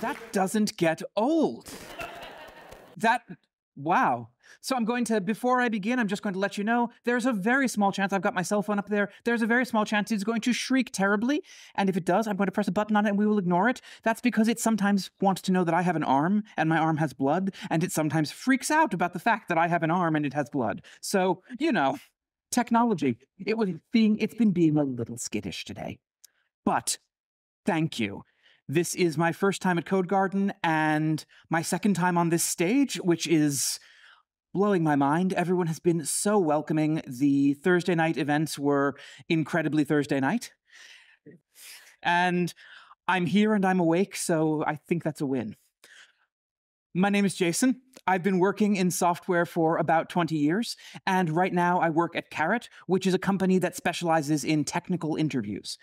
That doesn't get old. Wow. So before I begin, I'm just going to let you know, there's a very small chance, I've got my cell phone up there, there's a very small chance it's going to shriek terribly, and if it does, I'm going to press a button on it and we will ignore it. That's because it sometimes wants to know that I have an arm, and my arm has blood, and it sometimes freaks out about the fact that I have an arm and it has blood. So, technology. It's been being a little skittish today. But thank you. This is my first time at Codegarden and my second time on this stage, which is blowing my mind. Everyone has been so welcoming. The Thursday night events were incredibly Thursday night. And I'm here and I'm awake, so I think that's a win. My name is Jason. I've been working in software for about 20 years, and right now I work at Carrot, which is a company that specializes in technical interviews.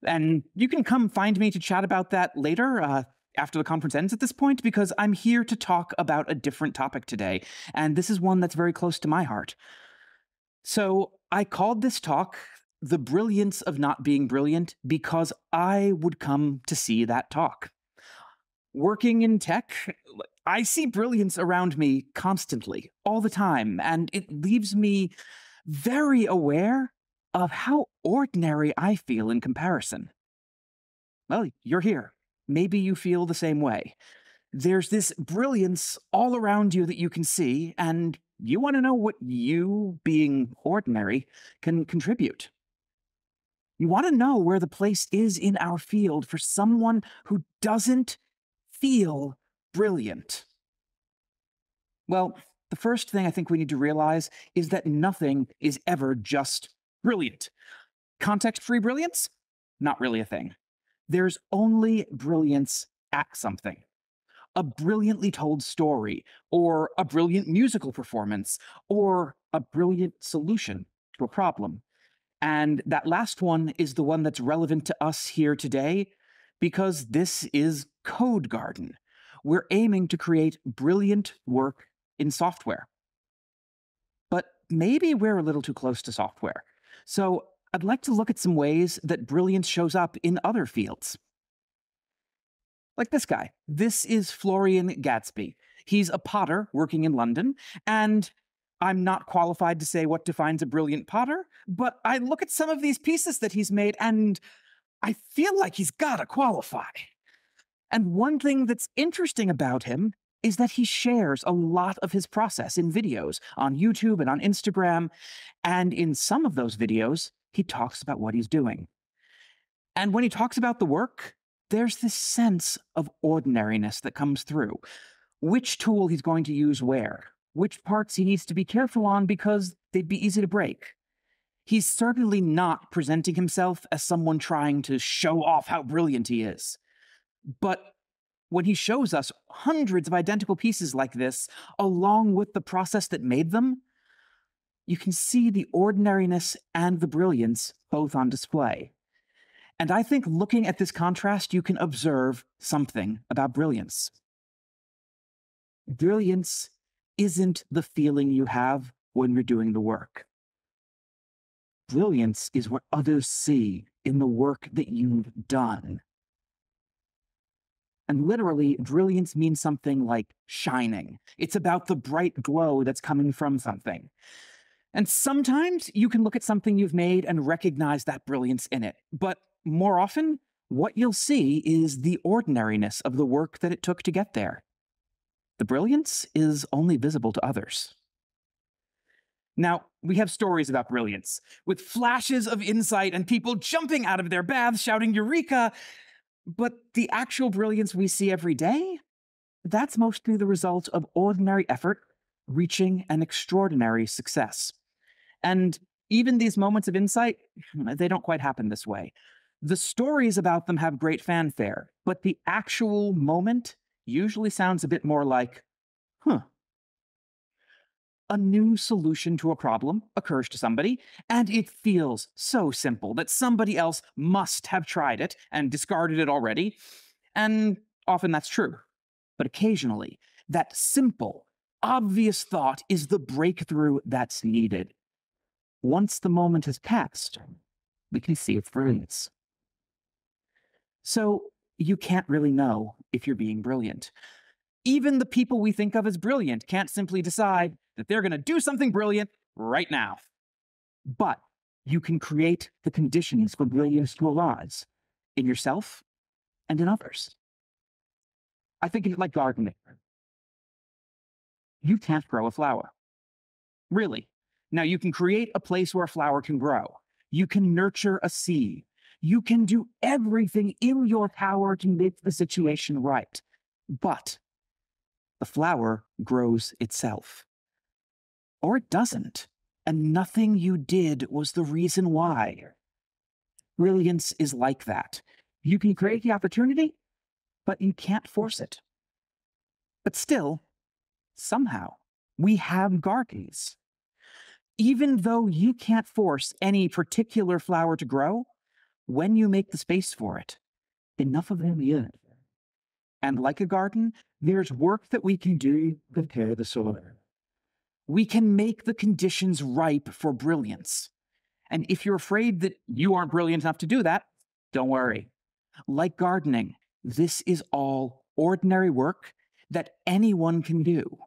And you can come find me to chat about that later, after the conference ends at this point, because I'm here to talk about a different topic today, and this is one that's very close to my heart. So I called this talk The Brilliance of Not Being Brilliant because I would come to see that talk. Working in tech, I see brilliance around me constantly, all the time, and it leaves me very aware of how ordinary I feel in comparison. Well, you're here. Maybe you feel the same way. There's this brilliance all around you that you can see, and you want to know what you, being ordinary, can contribute. You want to know where the place is in our field for someone who doesn't feel brilliant. Well, the first thing I think we need to realize is that nothing is ever just brilliant. Context-free brilliance? Not really a thing. There's only brilliance at something. A brilliantly told story, or a brilliant musical performance, or a brilliant solution to a problem. And that last one is the one that's relevant to us here today, because this is Codegarden. We're aiming to create brilliant work in software. But maybe we're a little too close to software. So I'd like to look at some ways that brilliance shows up in other fields. Like this guy. This is Florian Gadsby. He's a potter working in London, and I'm not qualified to say what defines a brilliant potter, but I look at some of these pieces that he's made, and I feel like he's gotta qualify. And one thing that's interesting about him is that he shares a lot of his process in videos on YouTube and on Instagram, and in some of those videos, he talks about what he's doing. And when he talks about the work, there's this sense of ordinariness that comes through. Which tool he's going to use where, which parts he needs to be careful on because they'd be easy to break. He's certainly not presenting himself as someone trying to show off how brilliant he is. But when he shows us hundreds of identical pieces like this, along with the process that made them, you can see the ordinariness and the brilliance both on display. And I think looking at this contrast, you can observe something about brilliance. Brilliance isn't the feeling you have when you're doing the work. Brilliance is what others see in the work that you've done. And literally, brilliance means something like shining. It's about the bright glow that's coming from something. And sometimes you can look at something you've made and recognize that brilliance in it. But more often, what you'll see is the ordinariness of the work that it took to get there. The brilliance is only visible to others. Now, we have stories about brilliance, with flashes of insight and people jumping out of their baths shouting Eureka. But the actual brilliance we see every day, that's mostly the result of ordinary effort reaching an extraordinary success. And even these moments of insight, they don't quite happen this way. The stories about them have great fanfare, but the actual moment usually sounds a bit more like, A new solution to a problem occurs to somebody, and it feels so simple that somebody else must have tried it and discarded it already. And often that's true. But occasionally, that simple, obvious thought is the breakthrough that's needed. Once the moment has passed, we can see its brilliance. So you can't really know if you're being brilliant. Even the people we think of as brilliant can't simply decide that they're going to do something brilliant right now. But you can create the conditions for brilliance to arise in yourself and in others. I think of it like gardening. You can't grow a flower. Really. Now, you can create a place where a flower can grow. You can nurture a seed. You can do everything in your power to make the situation right. But the flower grows itself. Or it doesn't. And nothing you did was the reason why. Brilliance is like that. You can create the opportunity, but you can't force it. But still, somehow, we have gardens. Even though you can't force any particular flower to grow, when you make the space for it, enough of them is. And like a garden, there's work that we can do to prepare the soil. We can make the conditions ripe for brilliance. And if you're afraid that you aren't brilliant enough to do that, don't worry. Like gardening, this is all ordinary work that anyone can do.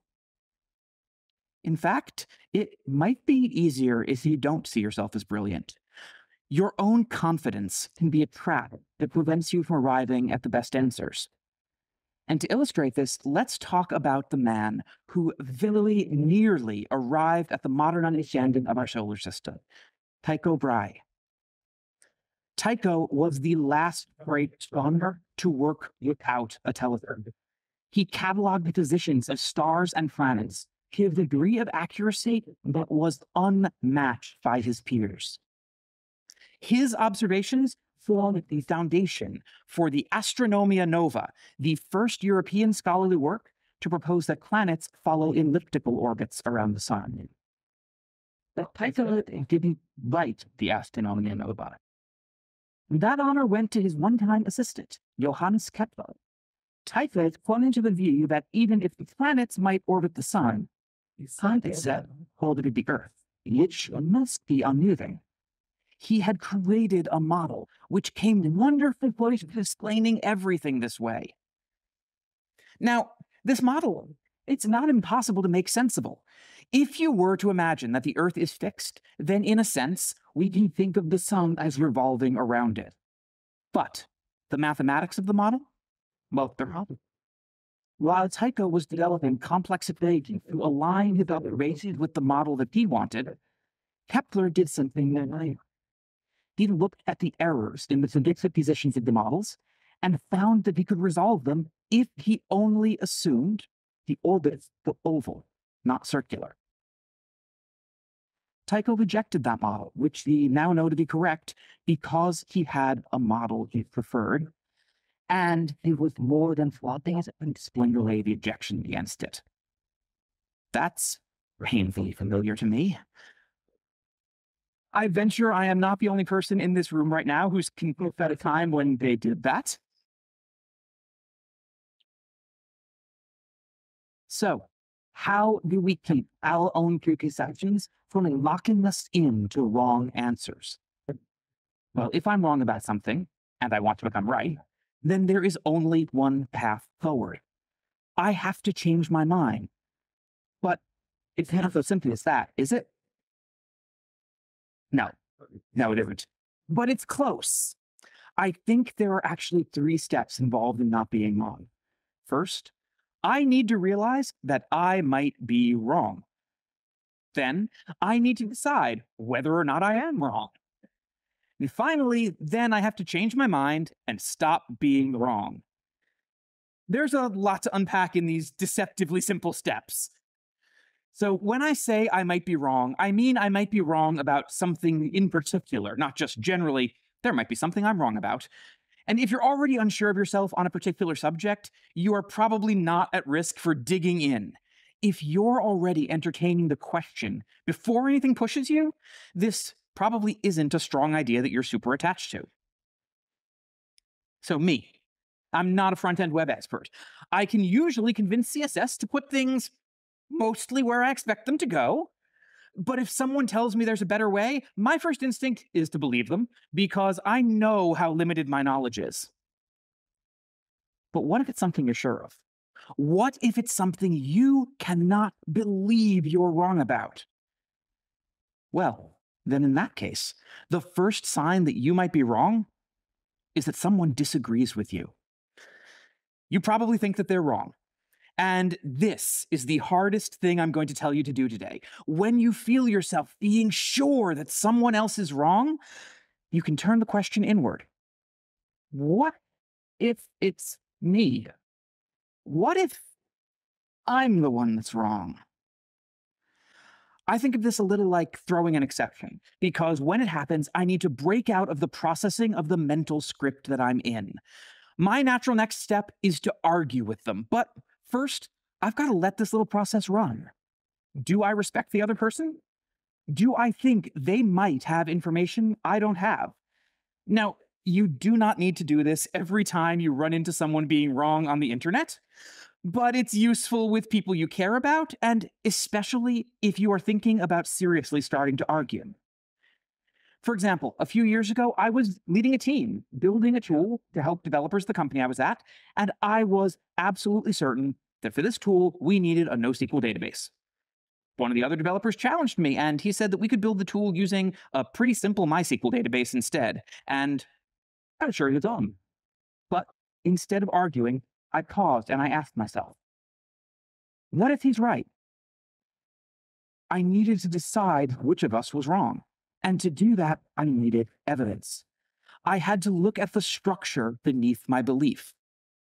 In fact, it might be easier if you don't see yourself as brilliant. Your own confidence can be a trap that prevents you from arriving at the best answers. And to illustrate this, let's talk about the man who very nearly arrived at the modern understanding of our solar system, Tycho Brahe. Tycho was the last great astronomer to work without a telescope. He cataloged the positions of stars and planets to a degree of accuracy that was unmatched by his peers. His observations formed the foundation for the Astronomia Nova, the first European scholarly work to propose that planets follow elliptical orbits around the sun. But Tycho didn't write the Astronomia Nova. That honor went to his one-time assistant, Johannes Kepler. Tycho pointed to the view that even if the planets might orbit the sun, the sun itself orbited the Earth, which must be unmoving. He had created a model which came wonderfully close to explaining everything this way. Now, this model, it's not impossible to make sensible. If you were to imagine that the Earth is fixed, then in a sense, we can think of the sun as revolving around it. But the mathematics of the model? Well, they're wrong. While Tycho was developing complex equations to align his observations with the model that he wanted, Kepler did something that he looked at the errors in the predicted positions of the models and found that he could resolve them if he only assumed the orbits were oval, not circular. Tycho rejected that model, which we now know to be correct, because he had a model he preferred, and it was more than flawed things and explained away the objection against it. That's painfully familiar to me. I venture I am not the only person in this room right now who's confused at a time when they did that. So, how do we keep our own preconceptions from locking us into wrong answers? Well, if I'm wrong about something, and I want to become right, then there is only one path forward. I have to change my mind. But it's not so simple as that, is it? No, it isn't. But it's close. I think there are actually 3 steps involved in not being wrong. First, I need to realize that I might be wrong. Then, I need to decide whether or not I am wrong. And finally, then I have to change my mind and stop being wrong. There's a lot to unpack in these deceptively simple steps. So when I say I might be wrong, I mean I might be wrong about something in particular, not just generally. There might be something I'm wrong about. And if you're already unsure of yourself on a particular subject, you are probably not at risk for digging in. If you're already entertaining the question before anything pushes you, this probably isn't a strong idea that you're super attached to. So me, I'm not a front-end web expert. I can usually convince CSS to put things mostly where I expect them to go. But if someone tells me there's a better way, my first instinct is to believe them because I know how limited my knowledge is. But what if it's something you're sure of? What if it's something you cannot believe you're wrong about? Well, then in that case, the first sign that you might be wrong is that someone disagrees with you. You probably think that they're wrong. And this is the hardest thing I'm going to tell you to do today. When you feel yourself being sure that someone else is wrong, you can turn the question inward. What if it's me? What if I'm the one that's wrong? I think of this a little like throwing an exception, because when it happens, I need to break out of the processing of the mental script that I'm in. My natural next step is to argue with them, but first, I've got to let this little process run. Do I respect the other person? Do I think they might have information I don't have? Now, you do not need to do this every time you run into someone being wrong on the internet, but it's useful with people you care about, and especially if you are thinking about seriously starting to argue. For example, a few years ago, I was leading a team, building a tool to help developers at the company I was at, and I was absolutely certain that for this tool, we needed a NoSQL database. One of the other developers challenged me, and he said that we could build the tool using a pretty simple MySQL database instead, and I was sure he was on. But instead of arguing, I paused and I asked myself, what if he's right? I needed to decide which of us was wrong. And to do that, I needed evidence. I had to look at the structure beneath my belief.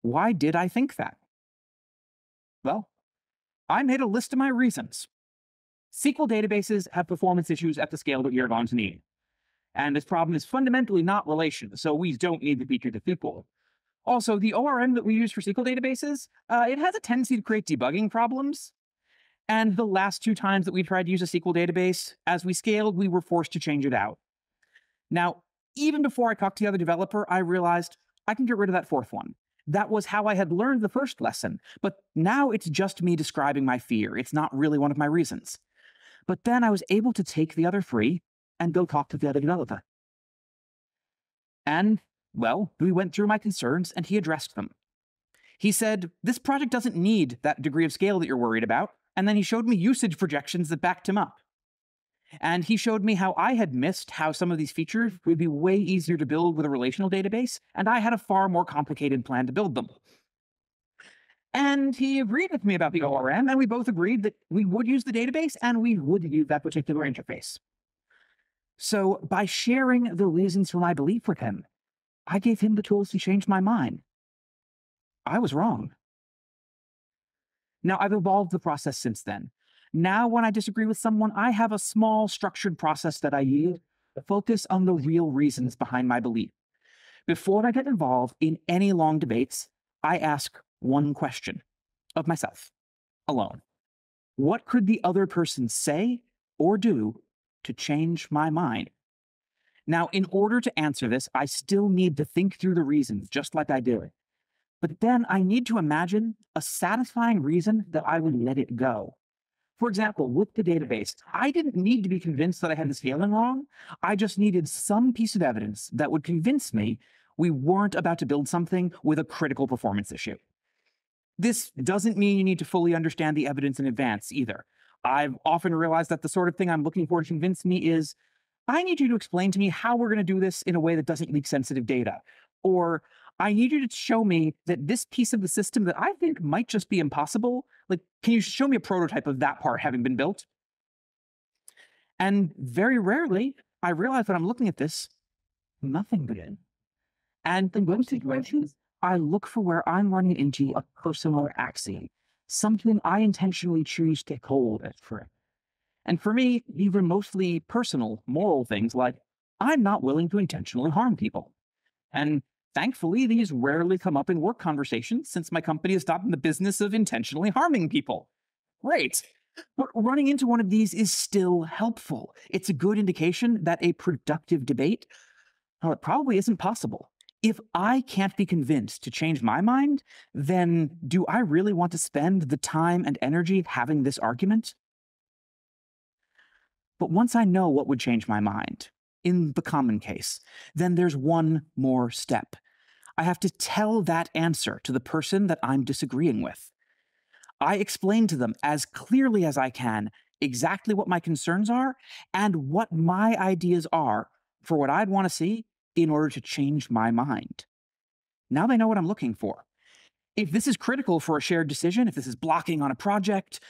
Why did I think that? Well, I made a list of my reasons. SQL databases have performance issues at the scale that you're going to need. And this problem is fundamentally not relational, so we don't need the feature to SQL. Also, the ORM that we use for SQL databases, it has a tendency to create debugging problems. And the last 2 times that we tried to use a SQL database, as we scaled, we were forced to change it out. Now, even before I talked to the other developer, I realized I can get rid of that 4th one. That was how I had learned the first lesson, but now it's just me describing my fear. It's not really one of my reasons. But then I was able to take the other 3 and go talk to the other developer. And, well, we went through my concerns and he addressed them. He said, this project doesn't need that degree of scale that you're worried about. And then he showed me usage projections that backed him up. And he showed me how I had missed how some of these features would be way easier to build with a relational database, and I had a far more complicated plan to build them. And he agreed with me about the ORM, and we both agreed that we would use the database and we would use that particular interface. So by sharing the reasons for my belief with him, I gave him the tools to change my mind. I was wrong. Now, I've evolved the process since then. Now, when I disagree with someone, I have a small structured process that I use to focus on the real reasons behind my belief. Before I get involved in any long debates, I ask one question of myself, alone. What could the other person say or do to change my mind? Now, in order to answer this, I still need to think through the reasons, just like I did. But then I need to imagine a satisfying reason that I would let it go. For example, with the database, I didn't need to be convinced that I had the scaling wrong. I just needed some piece of evidence that would convince me we weren't about to build something with a critical performance issue. This doesn't mean you need to fully understand the evidence in advance either. I've often realized that the sort of thing I'm looking for to convince me is, I need you to explain to me how we're going to do this in a way that doesn't leak sensitive data. Or, I need you to show me that this piece of the system that I think might just be impossible, like, can you show me a prototype of that part having been built? And very rarely, I realize when I'm looking at this, nothing did. And in most situations, I look for where I'm running into a personal axiom, something I intentionally choose to hold as true. And for me, these are mostly personal, moral things like, I'm not willing to intentionally harm people. And thankfully, these rarely come up in work conversations since my company has stopped in the business of intentionally harming people. Great. But running into one of these is still helpful. It's a good indication that a productive debate, well, it probably isn't possible. If I can't be convinced to change my mind, then do I really want to spend the time and energy having this argument? But once I know what would change my mind, in the common case, then there's one more step. I have to tell that answer to the person that I'm disagreeing with. I explain to them as clearly as I can exactly what my concerns are and what my ideas are for what I'd want to see in order to change my mind. Now they know what I'm looking for. If this is critical for a shared decision, if this is blocking on a project,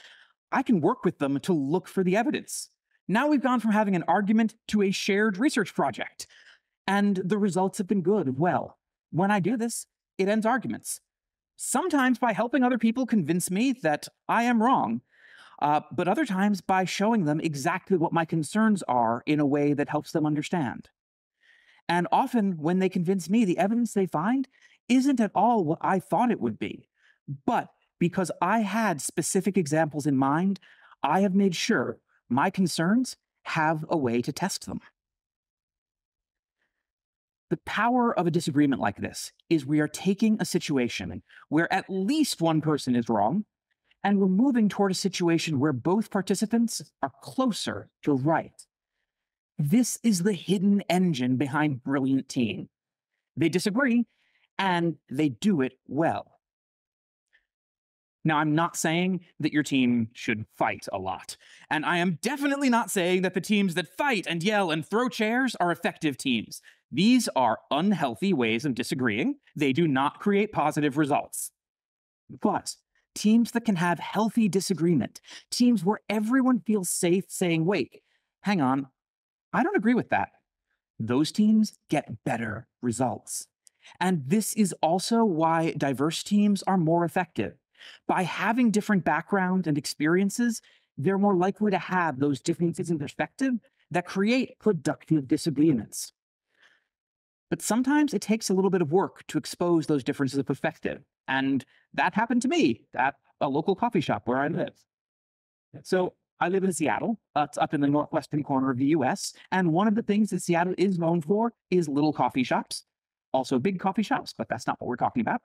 I can work with them to look for the evidence. Now we've gone from having an argument to a shared research project, and the results have been good. Well, when I do this, it ends arguments. Sometimes by helping other people convince me that I am wrong, but other times by showing them exactly what my concerns are in a way that helps them understand. And often, when they convince me, the evidence they find isn't at all what I thought it would be. But because I had specific examples in mind, I have made sure my concerns have a way to test them. The power of a disagreement like this is we are taking a situation where at least one person is wrong, and we're moving toward a situation where both participants are closer to right. This is the hidden engine behind Brilliant Team. They disagree, and they do it well. Now, I'm not saying that your team should fight a lot, and I am definitely not saying that the teams that fight and yell and throw chairs are effective teams. These are unhealthy ways of disagreeing. They do not create positive results. But teams that can have healthy disagreement, teams where everyone feels safe saying, wait, hang on, I don't agree with that. Those teams get better results. And this is also why diverse teams are more effective. By having different backgrounds and experiences, they're more likely to have those differences in perspective that create productive disagreements. But sometimes it takes a little bit of work to expose those differences of perspective. And that happened to me at a local coffee shop where I live. So I live in Seattle. It's up in the northwestern corner of the US. And one of the things that Seattle is known for is little coffee shops. Also big coffee shops, but that's not what we're talking about.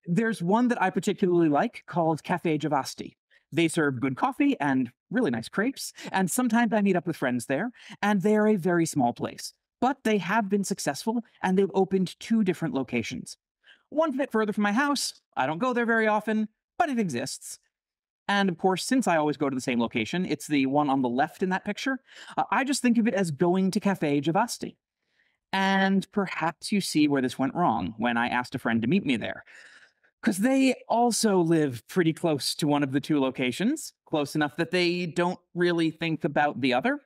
There's one that I particularly like called Cafe Giavasti. They serve good coffee and really nice crepes, and sometimes I meet up with friends there, and they're a very small place. But they have been successful, and they've opened 2 different locations. One's a bit further from my house. I don't go there very often, but it exists. And of course, since I always go to the same location, it's the one on the left in that picture, I just think of it as going to Cafe Giavasti. And perhaps you see where this went wrong when I asked a friend to meet me there. Because they also live pretty close to one of the 2 locations, close enough that they don't really think about the other.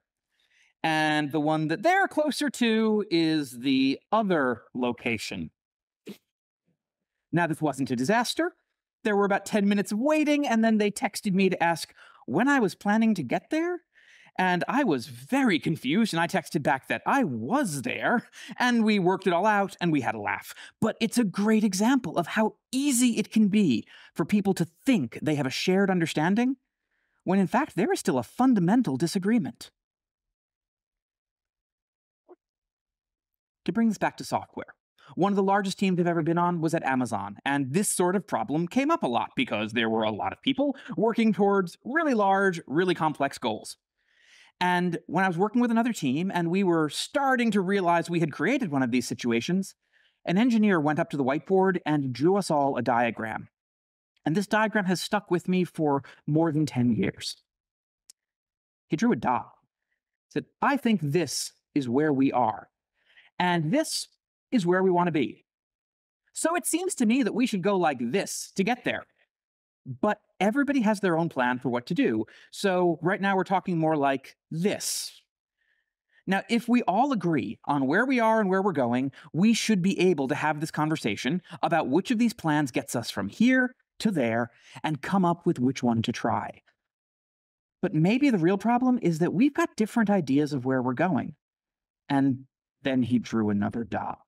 And the one that they're closer to is the other location. Now, this wasn't a disaster. There were about 10 minutes of waiting, and then they texted me to ask when I was planning to get there. And I was very confused, and I texted back that I was there, and we worked it all out, and we had a laugh. But it's a great example of how easy it can be for people to think they have a shared understanding, when in fact there is still a fundamental disagreement. To bring this back to software, one of the largest teams I've ever been on was at Amazon, and this sort of problem came up a lot because there were a lot of people working towards really large, really complex goals. And when I was working with another team and we were starting to realize we had created one of these situations, an engineer went up to the whiteboard and drew us all a diagram. And this diagram has stuck with me for more than 10 years. He drew a dot. He said, I think this is where we are. And this is where we want to be. So it seems to me that we should go like this to get there. But everybody has their own plan for what to do. So right now we're talking more like this. Now, if we all agree on where we are and where we're going, we should be able to have this conversation about which of these plans gets us from here to there and come up with which one to try. But maybe the real problem is that we've got different ideas of where we're going. And then he drew another dot.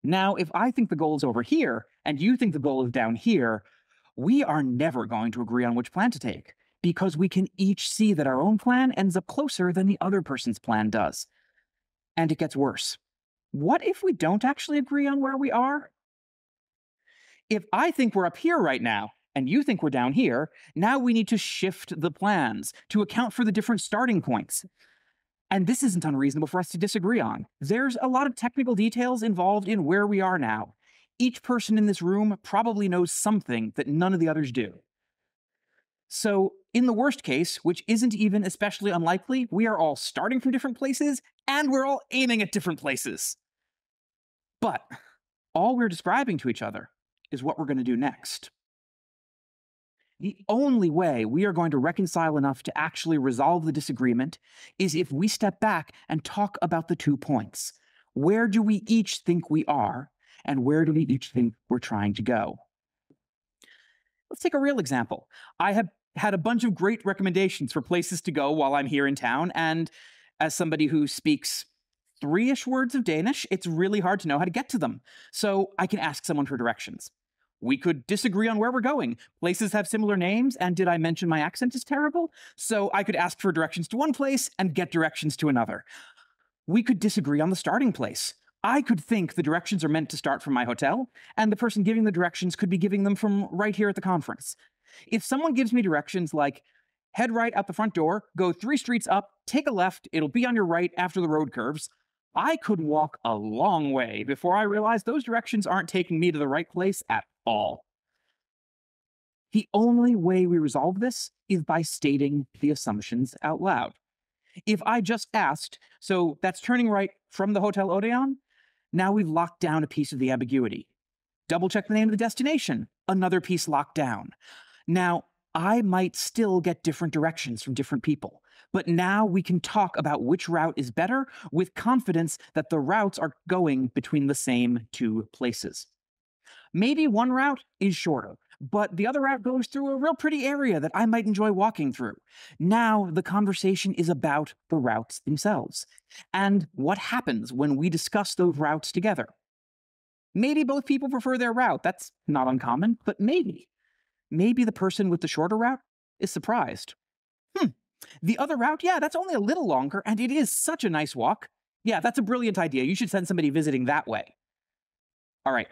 Now, if I think the goal is over here and you think the goal is down here, we are never going to agree on which plan to take, because we can each see that our own plan ends up closer than the other person's plan does. And it gets worse. What if we don't actually agree on where we are? If I think we're up here right now, and you think we're down here, now we need to shift the plans to account for the different starting points. And this isn't unreasonable for us to disagree on. There's a lot of technical details involved in where we are now. each person in this room probably knows something that none of the others do. So in the worst case, which isn't even especially unlikely, we are all starting from different places and we're all aiming at different places. But all we're describing to each other is what we're going to do next. The only way we are going to reconcile enough to actually resolve the disagreement is if we step back and talk about the 2 points. Where do we each think we are, and where do we each think we're trying to go? Let's take a real example. I have had a bunch of great recommendations for places to go while I'm here in town, and as somebody who speaks 3-ish words of Danish, it's really hard to know how to get to them. So I can ask someone for directions. We could disagree on where we're going. Places have similar names, and did I mention my accent is terrible? So I could ask for directions to one place and get directions to another. We could disagree on the starting place. I could think the directions are meant to start from my hotel, and the person giving the directions could be giving them from right here at the conference. If someone gives me directions like, head right out the front door, go 3 streets up, take a left, it'll be on your right after the road curves, I could walk a long way before I realize those directions aren't taking me to the right place at all. The only way we resolve this is by stating the assumptions out loud. If I just asked, so that's turning right from the Hotel Odeon, now we've locked down a piece of the ambiguity. Double check the name of the destination, another piece locked down. Now, I might still get different directions from different people, but now we can talk about which route is better with confidence that the routes are going between the same 2 places. Maybe one route is shorter, but the other route goes through a real pretty area that I might enjoy walking through. Now the conversation is about the routes themselves and what happens when we discuss those routes together. Maybe both people prefer their route. That's not uncommon, but maybe the person with the shorter route is surprised. The other route, yeah, that's only a little longer, and it is such a nice walk. Yeah, that's a brilliant idea. You should send somebody visiting that way. All right.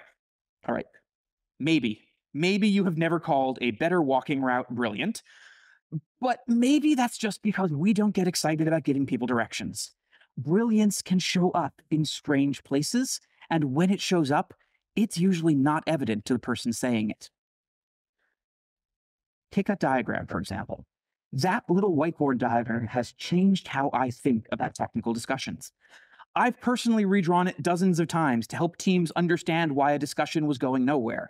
Maybe you have never called a better walking route brilliant, but maybe that's just because we don't get excited about giving people directions. Brilliance can show up in strange places, and when it shows up, it's usually not evident to the person saying it. Take that diagram, for example. That little whiteboard diagram has changed how I think about technical discussions. I've personally redrawn it dozens of times to help teams understand why a discussion was going nowhere.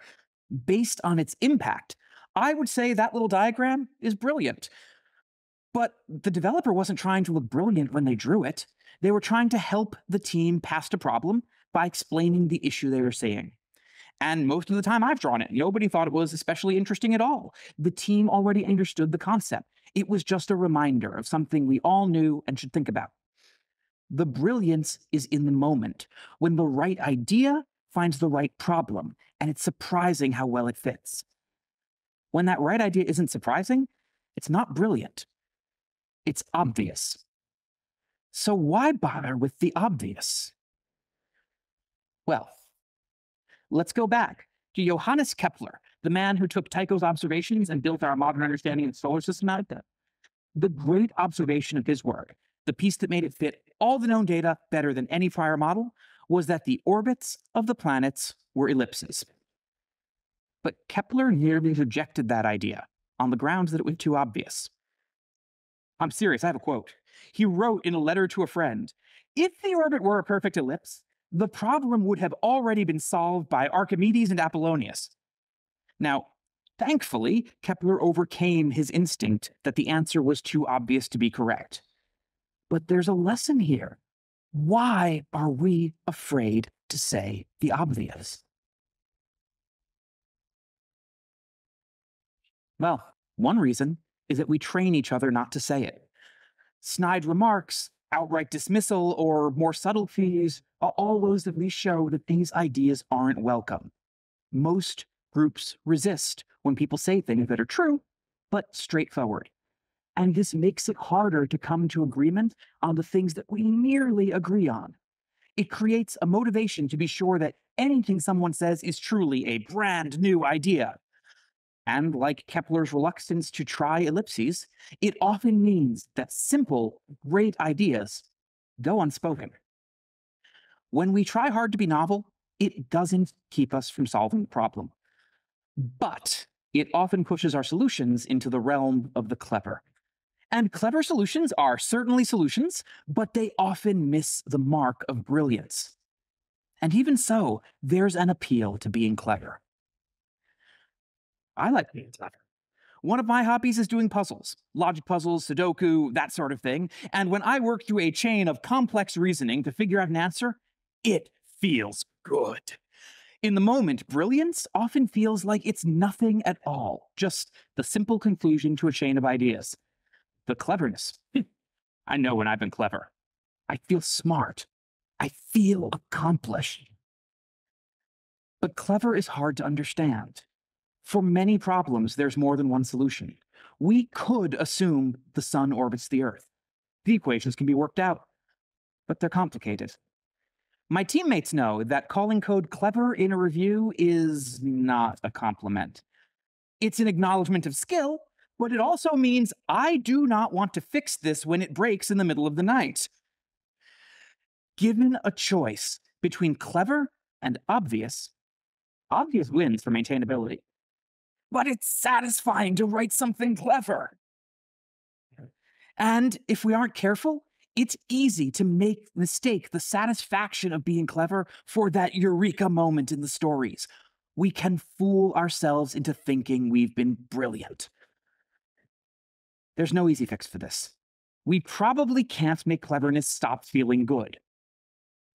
Based on its impact, I would say that little diagram is brilliant. But the developer wasn't trying to look brilliant when they drew it. They were trying to help the team past a problem by explaining the issue they were seeing. And most of the time I've drawn it, nobody thought it was especially interesting at all. The team already understood the concept. It was just a reminder of something we all knew and should think about. The brilliance is in the moment, when the right idea finds the right problem, and it's surprising how well it fits. When that right idea isn't surprising, it's not brilliant. It's obvious. So why bother with the obvious? Well, let's go back to Johannes Kepler, the man who took Tycho's observations and built our modern understanding of the solar system out of them. The great observation of his work, the piece that made it fit all the known data better than any prior model, was that the orbits of the planets were ellipses. But Kepler nearly rejected that idea on the grounds that it was too obvious. I'm serious, I have a quote. He wrote in a letter to a friend, "If the orbit were a perfect ellipse, the problem would have already been solved by Archimedes and Apollonius." Now, thankfully, Kepler overcame his instinct that the answer was too obvious to be correct. But there's a lesson here. Why are we afraid to say the obvious? Well, one reason is that we train each other not to say it. Snide remarks, outright dismissal, or more subtleties are all those that we show that these ideas aren't welcome. Most groups resist when people say things that are true, but straightforward. And this makes it harder to come to agreement on the things that we nearly agree on. It creates a motivation to be sure that anything someone says is truly a brand new idea. And like Kepler's reluctance to try ellipses, it often means that simple, great ideas go unspoken. When we try hard to be novel, it doesn't keep us from solving the problem. But it often pushes our solutions into the realm of the clever. And clever solutions are certainly solutions, but they often miss the mark of brilliance. And even so, there's an appeal to being clever. I like being clever. One of my hobbies is doing puzzles, logic puzzles, Sudoku, that sort of thing. And when I work through a chain of complex reasoning to figure out an answer, it feels good. In the moment, brilliance often feels like it's nothing at all, just the simple conclusion to a chain of ideas. The cleverness. I know when I've been clever. I feel smart. I feel accomplished. But clever is hard to understand. For many problems, there's more than one solution. We could assume the sun orbits the Earth. The equations can be worked out, but they're complicated. My teammates know that calling code clever in a review is not a compliment. It's an acknowledgement of skill, but it also means I do not want to fix this when it breaks in the middle of the night. Given a choice between clever and obvious wins for maintainability. But it's satisfying to write something clever. And if we aren't careful, it's easy to mistake the satisfaction of being clever for that eureka moment in the stories. We can fool ourselves into thinking we've been brilliant. There's no easy fix for this. We probably can't make cleverness stop feeling good.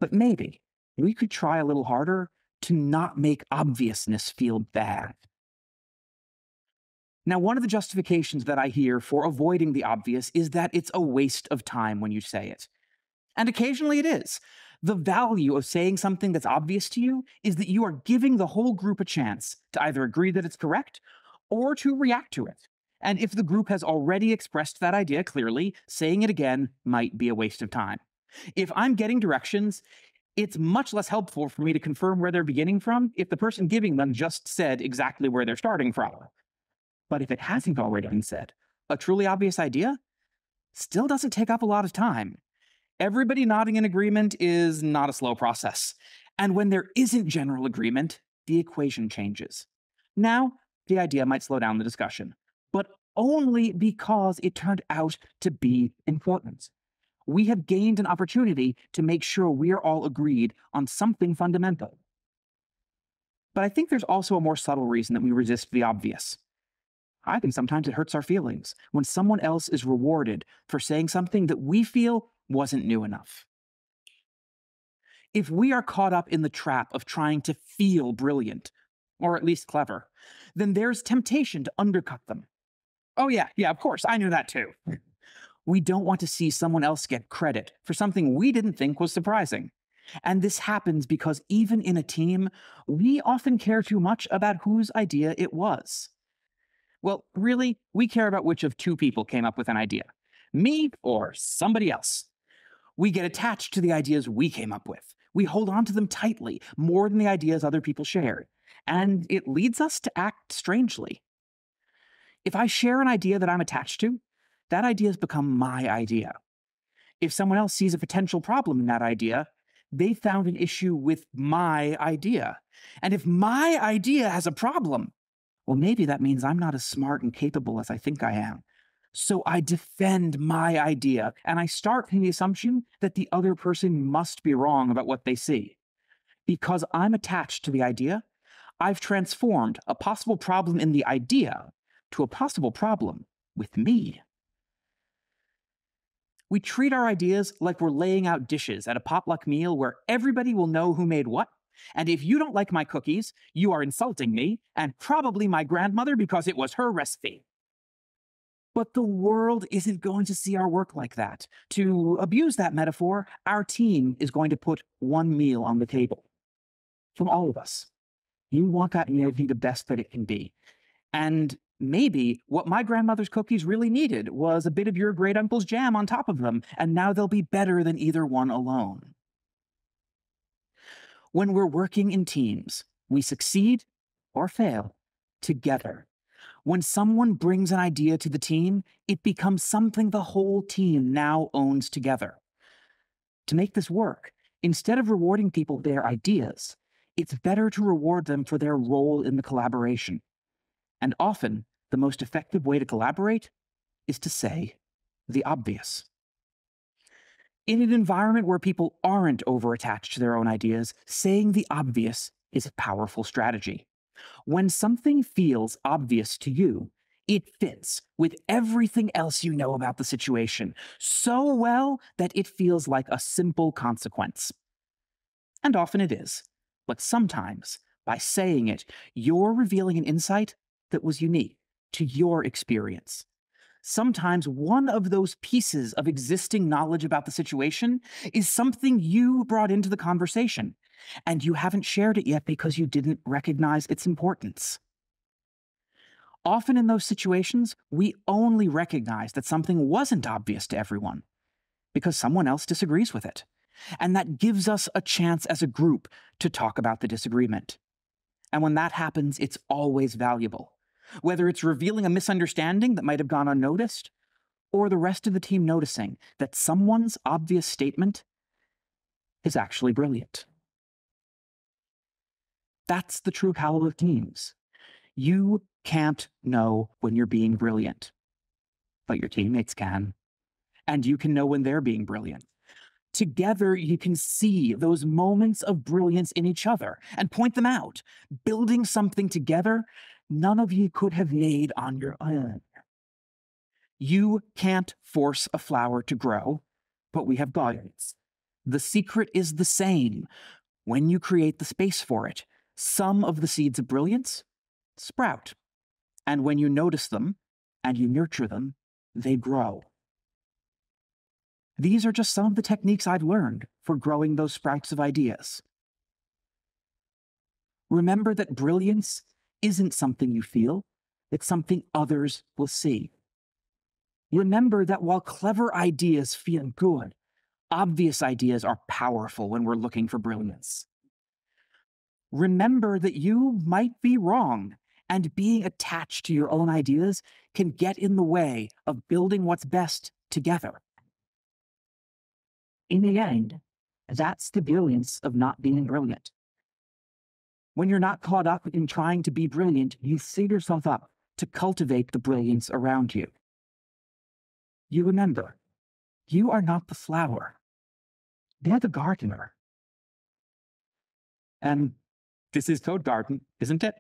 But maybe we could try a little harder to not make obviousness feel bad. Now, one of the justifications that I hear for avoiding the obvious is that it's a waste of time when you say it. And occasionally it is. The value of saying something that's obvious to you is that you are giving the whole group a chance to either agree that it's correct or to react to it. And if the group has already expressed that idea clearly, saying it again might be a waste of time. If I'm getting directions, it's much less helpful for me to confirm where they're beginning from if the person giving them just said exactly where they're starting from. But if it hasn't already been said, a truly obvious idea still doesn't take up a lot of time. Everybody nodding in agreement is not a slow process. And when there isn't general agreement, the equation changes. Now, the idea might slow down the discussion, but only because it turned out to be important. We have gained an opportunity to make sure we are all agreed on something fundamental. But I think there's also a more subtle reason that we resist the obvious. I think sometimes it hurts our feelings when someone else is rewarded for saying something that we feel wasn't new enough. If we are caught up in the trap of trying to feel brilliant, or at least clever, then there's temptation to undercut them. Oh yeah, of course, I knew that too. We don't want to see someone else get credit for something we didn't think was surprising. And this happens because even in a team, we often care too much about whose idea it was. Well, really, we care about which of two people came up with an idea, me or somebody else. We get attached to the ideas we came up with. We hold on to them tightly, more than the ideas other people shared. And it leads us to act strangely. If I share an idea that I'm attached to, that idea has become my idea. If someone else sees a potential problem in that idea, they found an issue with my idea. And if my idea has a problem, well, maybe that means I'm not as smart and capable as I think I am. So I defend my idea, and I start from the assumption that the other person must be wrong about what they see. Because I'm attached to the idea, I've transformed a possible problem in the idea to a possible problem with me. We treat our ideas like we're laying out dishes at a potluck meal where everybody will know who made what. And if you don't like my cookies, you are insulting me and probably my grandmother because it was her recipe. But the world isn't going to see our work like that. To abuse that metaphor, our team is going to put one meal on the table. From all of us. You want that meal to be the best that it can be. And maybe what my grandmother's cookies really needed was a bit of your great uncle's jam on top of them, and now they'll be better than either one alone. When we're working in teams, we succeed or fail together. When someone brings an idea to the team, it becomes something the whole team now owns together. To make this work, instead of rewarding people their ideas, it's better to reward them for their role in the collaboration. And often, the most effective way to collaborate is to say the obvious. In an environment where people aren't over-attached to their own ideas, saying the obvious is a powerful strategy. When something feels obvious to you, it fits with everything else you know about the situation so well that it feels like a simple consequence. And often it is. But sometimes, by saying it, you're revealing an insight that was unique to your experience. Sometimes one of those pieces of existing knowledge about the situation is something you brought into the conversation, and you haven't shared it yet because you didn't recognize its importance. Often in those situations, we only recognize that something wasn't obvious to everyone because someone else disagrees with it. And that gives us a chance as a group to talk about the disagreement. And when that happens, it's always valuable. Whether it's revealing a misunderstanding that might have gone unnoticed, or the rest of the team noticing that someone's obvious statement is actually brilliant. That's the true power of teams. You can't know when you're being brilliant, but your teammates can. And you can know when they're being brilliant. Together, you can see those moments of brilliance in each other and point them out, building something together none of you could have made on your own. You can't force a flower to grow, but we have gardens. The secret is the same. When you create the space for it, some of the seeds of brilliance sprout. And when you notice them and you nurture them, they grow. These are just some of the techniques I've learned for growing those sprouts of ideas. Remember that brilliance isn't something you feel, it's something others will see. Remember that while clever ideas feel good, obvious ideas are powerful when we're looking for brilliance. Remember that you might be wrong, and being attached to your own ideas can get in the way of building what's best together. In the end, that's the brilliance of not being brilliant. When you're not caught up in trying to be brilliant, you set yourself up to cultivate the brilliance around you. You remember, you are not the flower. They're the gardener. And this is Codegarden, isn't it?